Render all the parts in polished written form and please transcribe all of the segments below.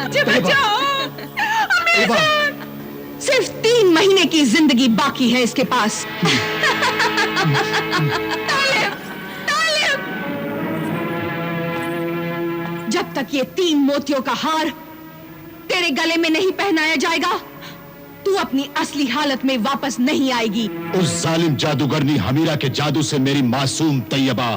मुझे बचाओ। सिर्फ 3 महीने की जिंदगी बाकी है इसके पास। जब तक ये 3 मोतियों का हार तेरे गले में नहीं पहनाया जाएगा, तू अपनी असली हालत में वापस नहीं आएगी। उस जालिम जादूगरनी हमीरा के जादू से मेरी मासूम तैयबा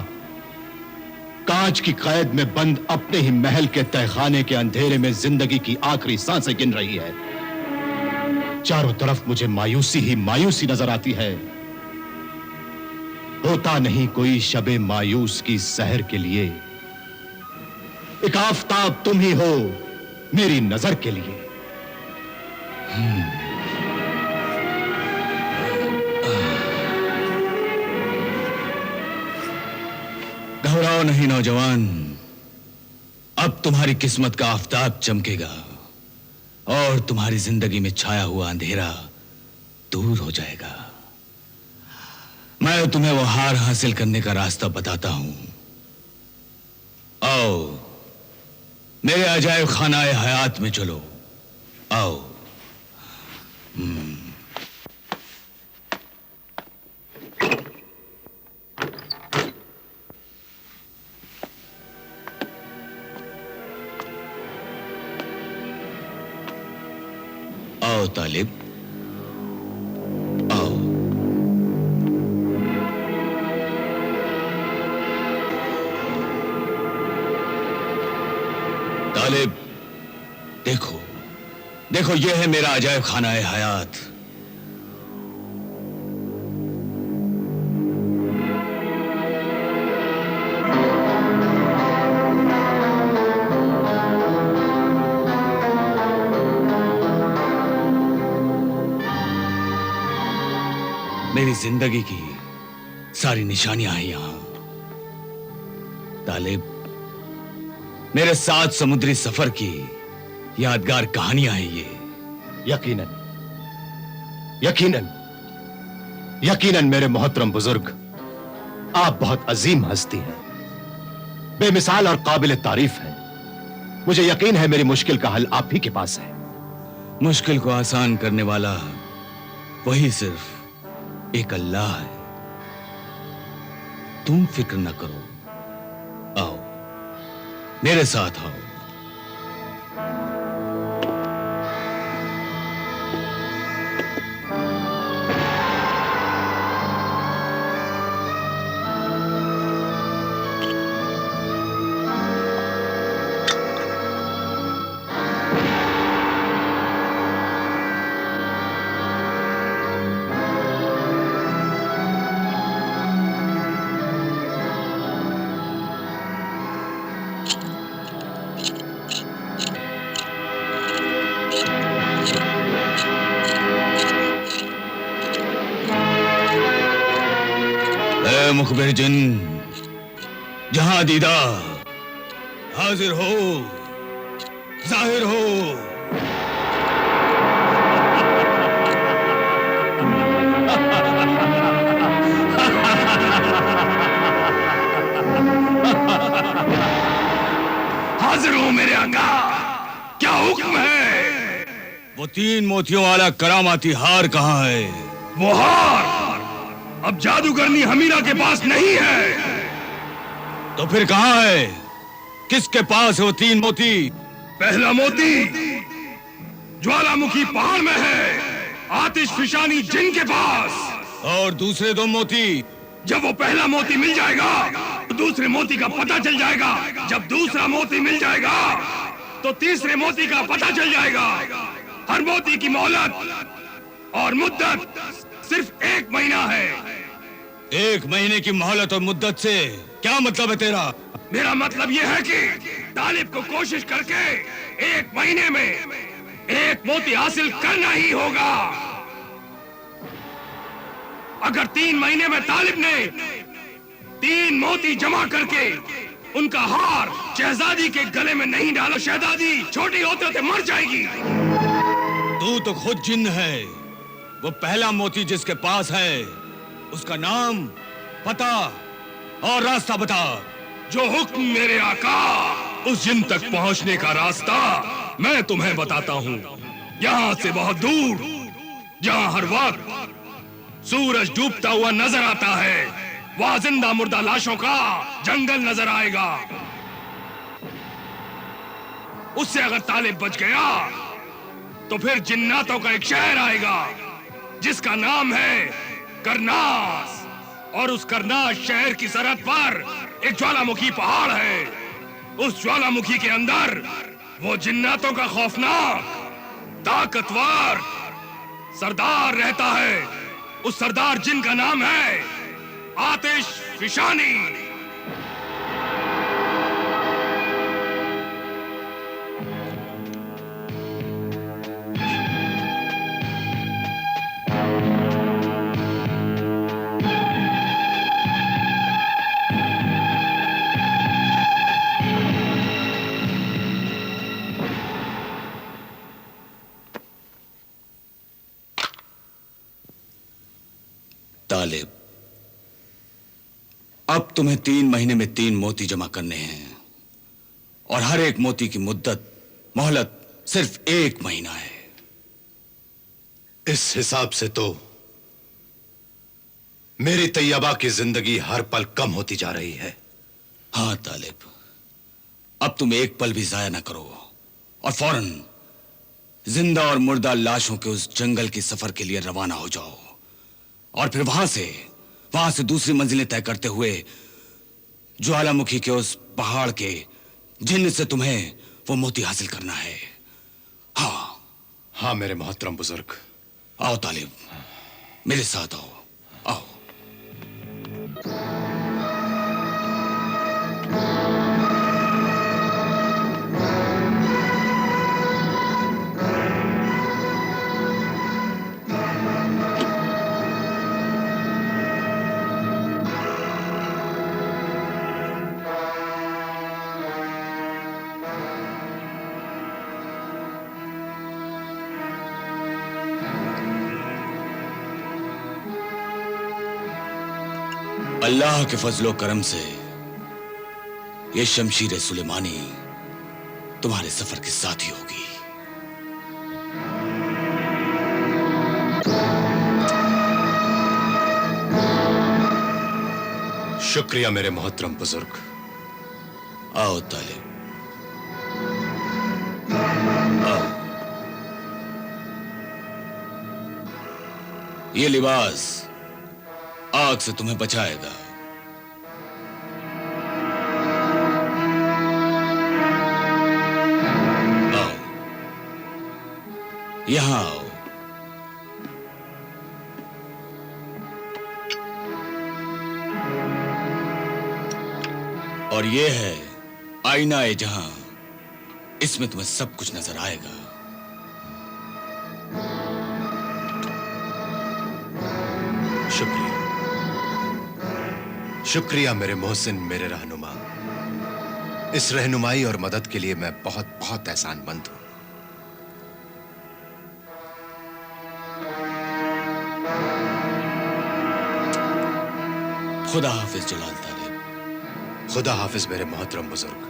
कांच की कैद में बंद अपने ही महल के तहखाने के अंधेरे में जिंदगी की आखिरी सांसें गिन रही है। चारों तरफ मुझे मायूसी ही मायूसी नजर आती है। होता नहीं कोई शबे मायूस की सहर के लिए, एक आफताब तुम ही हो मेरी नजर के लिए। घबराओ नहीं नौजवान, अब तुम्हारी किस्मत का आफताब चमकेगा और तुम्हारी जिंदगी में छाया हुआ अंधेरा दूर हो जाएगा। मैं तुम्हें वो हार हासिल करने का रास्ता बताता हूं। आओ मेरे अजायब खानाए हयात में चलो, आओ। आओ तालिब, आओ। तालिब, देखो देखो, ये है मेरा अजायब खाना-ए हयात। मेरी जिंदगी की सारी निशानियां हैं यहां। तालिब, मेरे 7 समुद्री सफर की यादगार कहानियां हैं ये। यकीनन यकीनन यकीनन मेरे मोहतरम बुजुर्ग, आप बहुत अजीम हस्ती हैं, बेमिसाल और काबिल तारीफ हैं। मुझे यकीन है मेरी मुश्किल का हल आप ही के पास है। मुश्किल को आसान करने वाला वही सिर्फ एक अल्लाह है। तुम फिक्र न करो, आओ मेरे साथ आओ। मुखबिर जिन, जहां दीदा हाजिर हो, जाहिर हो। हाजिर हो मेरे आका, क्या हुक्म है? वो 3 मोतियों वाला करामाती हार कहां है? वो हार अब जादूगरनी हमीरा के पास नहीं है। तो फिर कहां है? किसके पास है वो 3 मोती? पहला मोती ज्वालामुखी पहाड़ में है, आतिश फिशानी जिन के पास। और दूसरे 2 मोती? जब वो पहला मोती मिल जाएगा तो दूसरे मोती का पता चल जाएगा। जब दूसरा मोती मिल जाएगा तो तीसरे मोती का पता चल जाएगा। हर मोती की मोहलत और मुद्दत सिर्फ 1 महीना है। 1 महीने की मोहलत और मुद्दत से क्या मतलब है तेरा? मेरा मतलब यह है कि तालिब को कोशिश करके 1 महीने में 1 मोती हासिल करना ही होगा। अगर 3 महीने में तालिब ने 3 मोती जमा करके उनका हार शहजादी के गले में नहीं डाला, शहजादी छोटी होते होते मर जाएगी। तू तो खुद जिन्न है, वो पहला मोती जिसके पास है उसका नाम, पता और रास्ता बता। जो हुक्म मेरे आका। उस जिन तक पहुंचने का रास्ता मैं तुम्हें बताता हूं। यहां से बहुत दूर, जहां हर वक्त सूरज डूबता हुआ नजर आता है, वहां जिंदा मुर्दा लाशों का जंगल नजर आएगा। उससे अगर तालिब बच गया तो फिर जिन्नातों का एक शहर आएगा जिसका नाम है करनास। और उस करनास शहर की सरहद पर एक ज्वालामुखी पहाड़ है। उस ज्वालामुखी के अंदर वो जिन्नातों का खौफनाक ताकतवर सरदार रहता है। उस सरदार जिन का नाम है आतिश फिशानी। तालिब, अब तुम्हें 3 महीने में 3 मोती जमा करने हैं और हर एक मोती की मोहलत सिर्फ 1 महीना है। इस हिसाब से तो मेरी तैयबा की जिंदगी हर पल कम होती जा रही है। हाँ तालिब, अब तुम एक पल भी जाया ना करो और फौरन जिंदा और मुर्दा लाशों के उस जंगल की सफर के लिए रवाना हो जाओ और फिर वहां से दूसरी मंजिलें तय करते हुए ज्वालामुखी के उस पहाड़ के जिन से तुम्हें वो मोती हासिल करना है। हाँ मेरे मोहतरम बुजुर्ग। आओ तालिब, मेरे साथ आओ। आओ। अल्लाह के फजलो करम से ये शमशीर सुलेमानी तुम्हारे सफर की साथी होगी। शुक्रिया मेरे मोहतरम बुजुर्ग। आओ तालिब, आओ। ये लिबास आग से तुम्हें बचाएगा। आओ, यहां आओ। और ये है आईना ए जहां, इसमें तुम्हें सब कुछ नजर आएगा। शुक्रिया, शुक्रिया मेरे मोहसिन, मेरे रहनुमा। इस रहनुमाई और मदद के लिए मैं बहुत बहुत एहसानमंद हूं। खुदा हाफिज जलाल तालिब। खुदा हाफिज मेरे मोहतरम बुजुर्ग।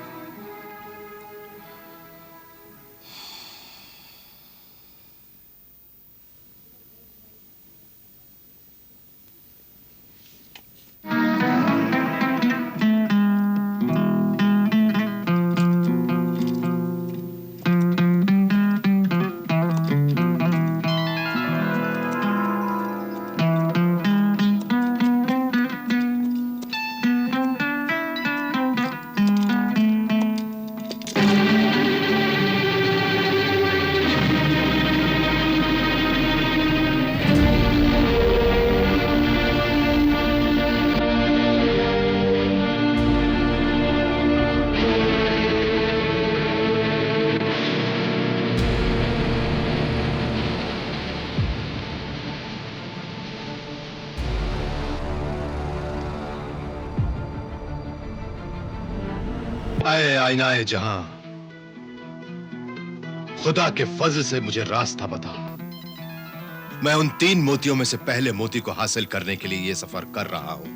आए आईनाए जहां, खुदा के फजल से मुझे रास्ता बता। मैं उन 3 मोतियों में से पहले मोती को हासिल करने के लिए यह सफर कर रहा हूं।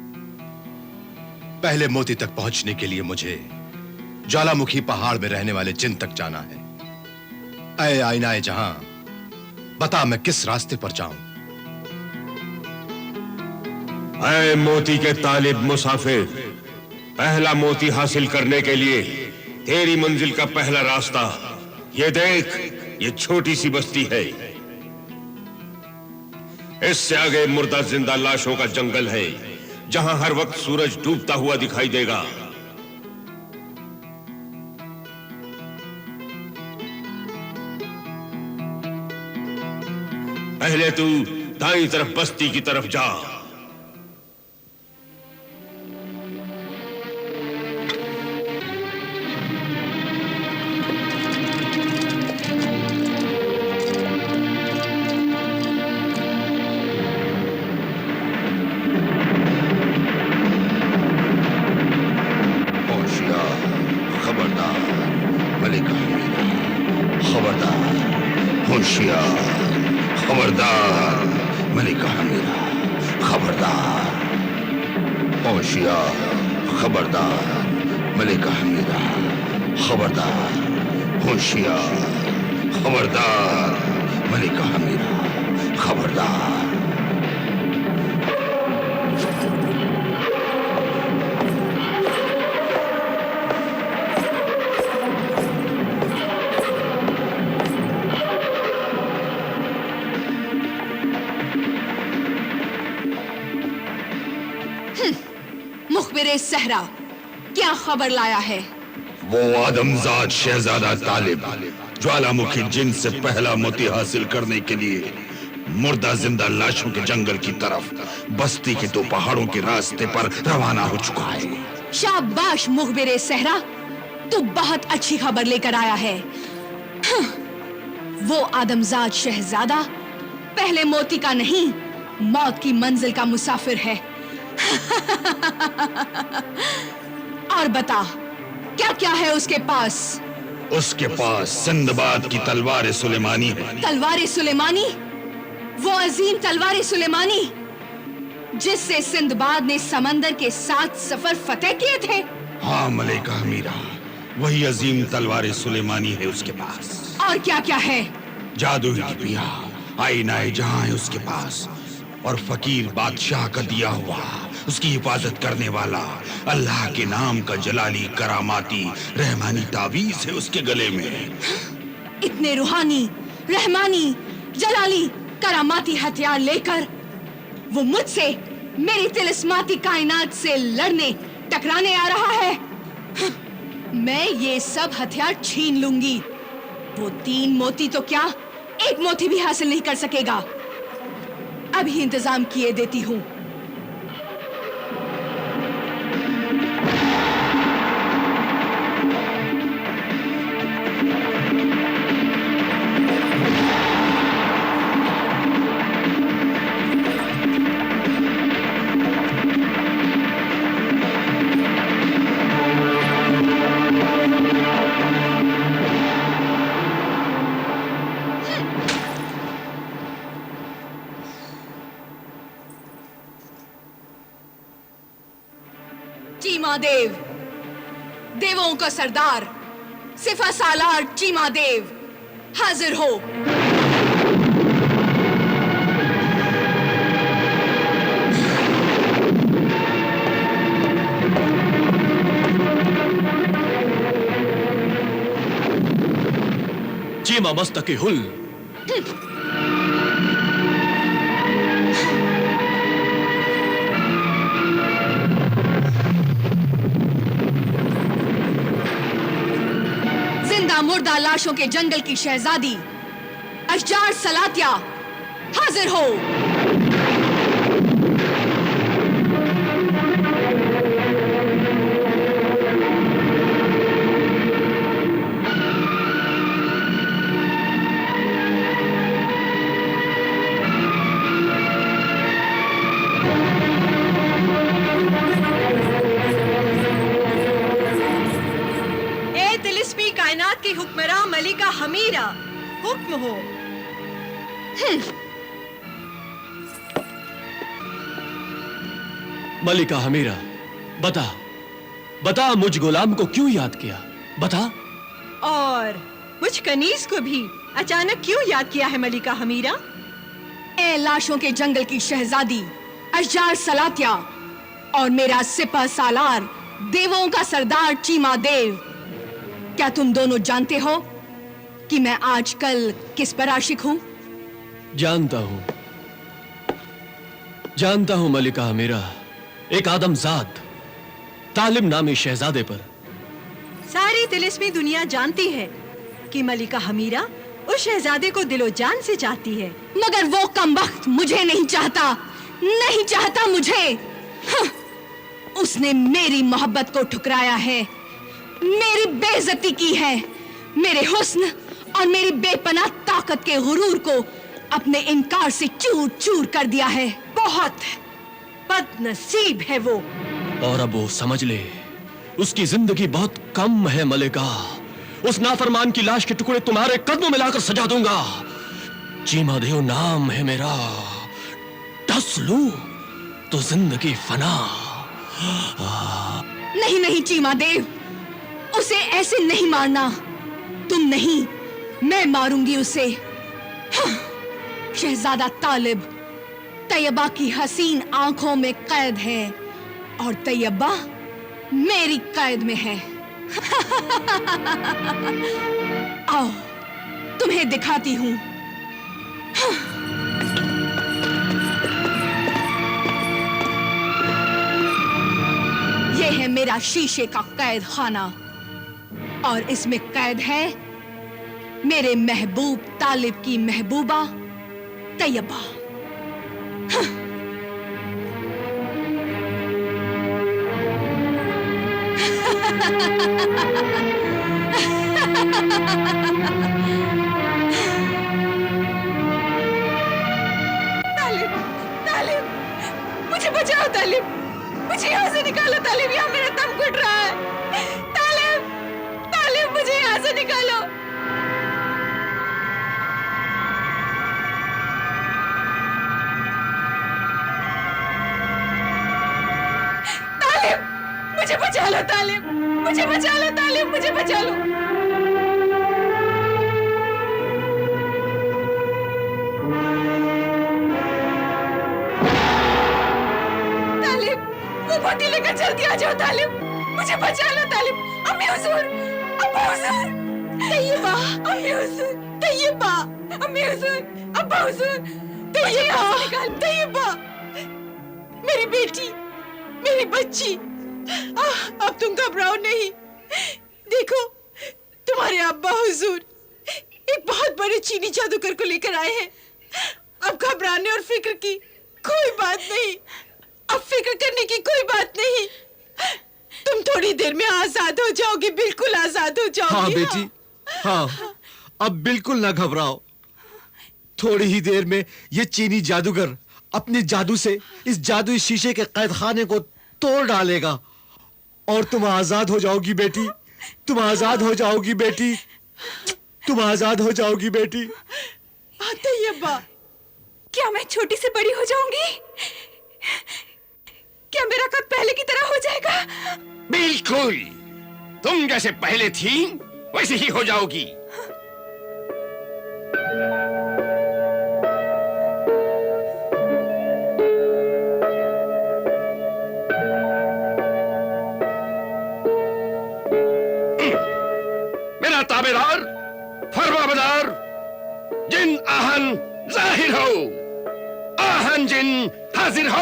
पहले मोती तक पहुंचने के लिए मुझे ज्वालामुखी पहाड़ में रहने वाले जिन तक जाना है। ऐ आईनाए जहां, बता मैं किस रास्ते पर जाऊं? ऐ मोती के तालिब मुसाफिर, पहला मोती हासिल करने के लिए तेरी मंजिल का पहला रास्ता ये देख, ये छोटी सी बस्ती है। इससे आगे मुर्दा जिंदा लाशों का जंगल है, जहां हर वक्त सूरज डूबता हुआ दिखाई देगा। पहले तू दाईं तरफ बस्ती की तरफ जा। खबरदार मलिका हमीरा, खबरदार। होशियार, खबरदार मलिका हमीरा, खबरदार। होशियार, खबरदार मलिका हमीरा, खबरदार। मुखबिरे सहरा, क्या खबर लाया है? वो आदमजाद शहजादा तालिब ज्वालामुखी जिन से पहला मोती हासिल करने के लिए मुर्दा जिंदा लाशों के जंगल की तरफ बस्ती के 2 पहाड़ों के रास्ते पर रवाना हो चुका है। शाबाश मुखबिरे सहरा, तू बहुत अच्छी खबर लेकर आया है। वो आदमजाद शहजादा पहले मोती का नहीं, मौत की मंजिल का मुसाफिर है। और बता, क्या क्या है उसके पास? उसके पास सिंदबाद की तलवार सुलेमानी है। तलवार सुलेमानी? वो अजीम तलवार सुलेमानी जिससे सिंदबाद ने समंदर के 7 सफर फतेह किए थे? हाँ मलिका हमीरा, वही अजीम तलवार सुलेमानी है उसके पास। और क्या क्या है? जादू की पिया आईनाए जहां है उसके पास, और फकीर बादशाह का दिया हुआ उसकी हिफाजत करने वाला अल्लाह के नाम का जलाली करामाती रहमानी तावीज है उसके गले में। इतने रूहानी, रहमानी, जलाली, करामाती हथियार लेकर वो मुझसे, मेरी तिलिस्माती कायनात से लड़ने टकराने आ रहा है। मैं ये सब हथियार छीन लूंगी। वो 3 मोती तो क्या, 1 मोती भी हासिल नहीं कर सकेगा। अभी इंतजाम किए देती हूं। चीमा देव, देवों का सरदार, सिफा सालार चीमा देव, हाजिर हो। चीमा मस्तकी हुल। मुर्दा लाशों के जंगल की शहजादी अशजार सलातिया, हाजिर हो। हुक्मरान मलिका हमीरा, हुक्म हो। मलिका हमीरा, बता बता, मुझ गुलाम को क्यों याद किया? बता। और मुझ कनीज को भी अचानक क्यों याद किया है मलिका हमीरा? ए लाशों के जंगल की शहजादी अशजार सलातिया और मेरा सिपह सालार देवों का सरदार चीमा देव, क्या तुम दोनों जानते हो कि मैं आजकल किस पर आशिक हूं? जानता हूं मलिका हमीरा, एक आदमजाद तालिब नामी शहजादे पर। सारी तिलिस्मी दुनिया जानती है कि मलिका हमीरा उस शहजादे को दिलो जान से चाहती है, मगर वो कमबख्त मुझे नहीं चाहता मुझे। हाँ, उसने मेरी मोहब्बत को ठुकराया है, मेरी बेइज्जती की है, मेरे हुस्न और मेरी बेपनाह ताकत के गुरूर को अपने इनकार से चूर चूर कर दिया है। बहुत बदनसीब है वो। और अब वो समझ ले, उसकी जिंदगी बहुत कम है मलिका। उस नाफरमान की लाश के टुकड़े तुम्हारे कदमों में लाकर सजा दूंगा। चीमा देव नाम है मेरा, डस लूं तो जिंदगी फना। नहीं चीमा देव, उसे ऐसे नहीं मारना। तुम नहीं, मैं मारूंगी उसे। हाँ, शहजादा तालिब तैयबा की हसीन आंखों में कैद है और तैयबा मेरी कैद में है। आओ तुम्हें दिखाती हूं। यह है मेरा शीशे का कैद खाना और इसमें कैद है मेरे महबूब तालिब की महबूबा तैयबा। तालिब, मुझे बचाओ तालिब, मुझे यहाँ से निकालो तालिब, यहाँ मेरा दम घुट रहा है। तालिब, मुझे यहाँ से निकालो। तालिब, मुझे बचा लो तालिब, मुझे बचा लो तालिब, मुझे बचा लो। मोती लेकर जल्दी आ जाओ तालिब, मुझे बचा लो तालिब। अम्मी हुजूर, अब्बा हुजूर, तैयबा, अम्मी हुजूर, तैयबा, अम्मी हुजूर, अब्बा हुजूर, तैयबा, तैयबा, मेरी बेटी, मेरी बच्ची। अब तुम घबराओ नहीं। देखो, तुम्हारे अब्बा हुजूर एक बहुत बड़े चीनी जादूगर को लेकर आए हैं। अब घबराने और फिक्र की कोई बात नहीं। अब फिक्र करने की कोई बात नहीं। तुम थोड़ी देर में आजाद हो जाओगी, बिल्कुल आजाद हो जाओगी। हाँ बेटी, हाँ, अब बिल्कुल ना घबराओ। थोड़ी ही देर में ये चीनी जादूगर अपने जादू से इस जादुई शीशे के कैद खाने को तोड़ डालेगा और तुम आजाद हो जाओगी बेटी। तुम आजाद हो जाओगी बेटी, तुम आजाद हो जाओगी बेटी। तैयबा, क्या मैं छोटी से बड़ी हो जाऊंगी? क्या मेरा कद पहले की तरह हो जाएगा? बिल्कुल, तुम जैसे पहले थी वैसे ही हो जाओगी। मेरा ताबेदार, फरमाबरदार, जिन आहन जाहिर हो, आहन जिन हाजिर हो।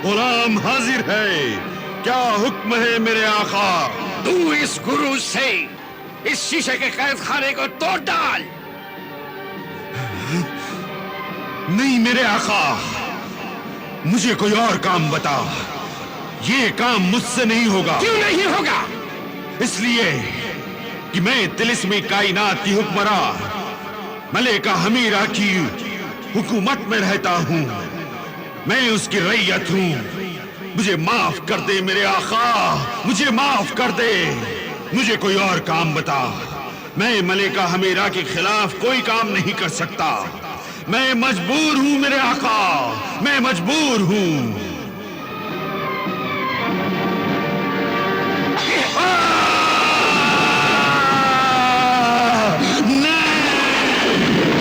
गुलाम हाजिर है, क्या हुक्म है मेरे आका? तू इस गुरु से इस शीशे के कैद खाने को तोड़ डाल। नहीं मेरे आका, मुझे कोई और काम बता। ये काम मुझसे नहीं होगा। क्यों नहीं होगा? इसलिए कि मैं तिलिस्मी कायनात की हुक्मरान मलिका हमीरा की हुकूमत में रहता हूँ। मैं उसकी रैयत हूँ, मुझे माफ कर दे मेरे आका, मुझे माफ कर दे। मुझे कोई और काम बता। मैं मलिका हमीरा के खिलाफ कोई काम नहीं कर सकता। मैं मजबूर हूं मेरे आका, मैं मजबूर हूं।